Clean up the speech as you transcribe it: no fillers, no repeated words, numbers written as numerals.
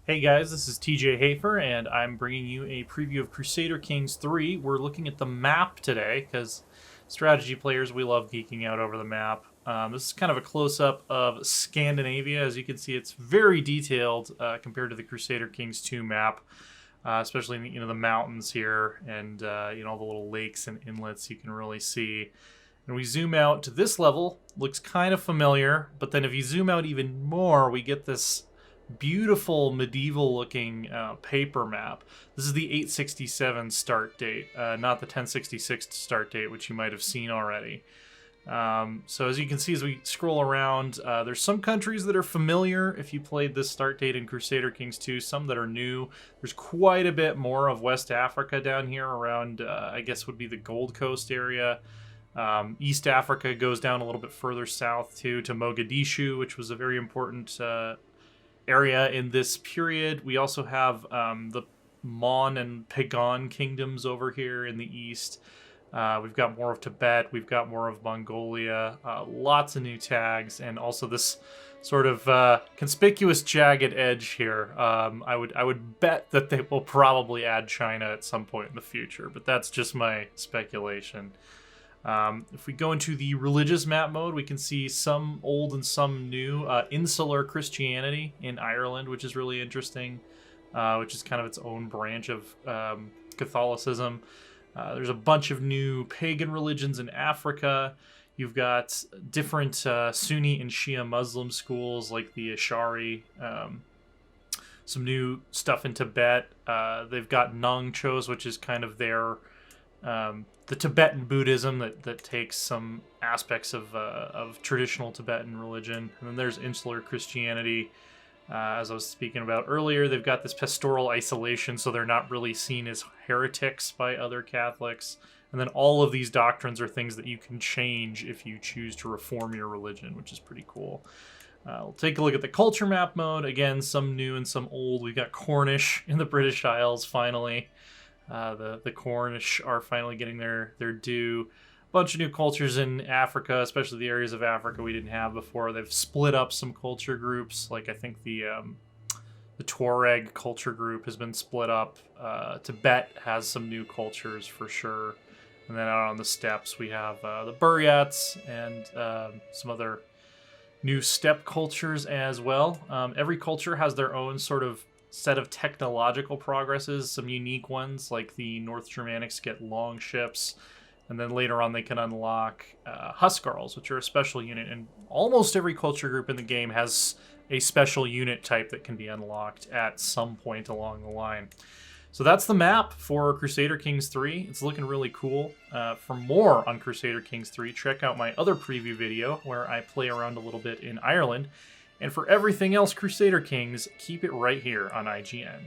Hey guys, this is TJ Hafer, and I'm bringing you a preview of Crusader Kings 3. We're looking at the map today, because strategy players, we love geeking out over the map. This is kind of a close-up of Scandinavia. As you can see, it's very detailed compared to the Crusader Kings 2 map, especially in the mountains here, and all the little lakes and inlets you can really see. And we zoom out to this level, looks kind of familiar, but then if you zoom out even more, we get this beautiful medieval looking paper map. This is the 867 start date, not the 1066 start date, which you might have seen already. So as you can see, as we scroll around, there's some countries that are familiar if you played this start date in Crusader Kings 2, some that are new. There's quite a bit more of West Africa down here around, I guess would be the Gold Coast area. East Africa goes down a little bit further south too, to Mogadishu, which was a very important area in this period. We also have the Mon and Pagan kingdoms over here in the east. We've got more of Tibet. We've got more of Mongolia. Lots of new tags, and also this sort of conspicuous jagged edge here. I would bet that they will probably add China at some point in the future, but that's just my speculation. If we go into the religious map mode, we can see some old and some new insular Christianity in Ireland, which is really interesting, which is kind of its own branch of Catholicism. There's a bunch of new pagan religions in Africa. You've got different Sunni and Shia Muslim schools like the Ash'ari. Some new stuff in Tibet. They've got Nongchos, which is kind of their the Tibetan Buddhism that takes some aspects of traditional Tibetan religion. And then there's insular Christianity, as I was speaking about earlier. They've got this pastoral isolation, so they're not really seen as heretics by other Catholics. And then all of these doctrines are things that you can change if you choose to reform your religion, which is pretty cool. We'll take a look at the culture map mode. Again, some new and some old. We've got Cornish in the British Isles, finally. The Cornish are finally getting their due. A bunch of new cultures in Africa, especially the areas of Africa we didn't have before. They've split up some culture groups, like I think the Tuareg culture group has been split up. Tibet has some new cultures for sure. And then out on the steppes we have the Buryats and some other new steppe cultures as well. Every culture has their own sort of set of technological progresses, some unique ones, like the North Germanics get long ships, and then later on they can unlock Huskarls, which are a special unit, and almost every culture group in the game has a special unit type that can be unlocked at some point along the line. So that's the map for Crusader Kings 3. It's looking really cool. For more on Crusader Kings 3, check out my other preview video where I play around a little bit in Ireland. And for everything else Crusader Kings, keep it right here on IGN.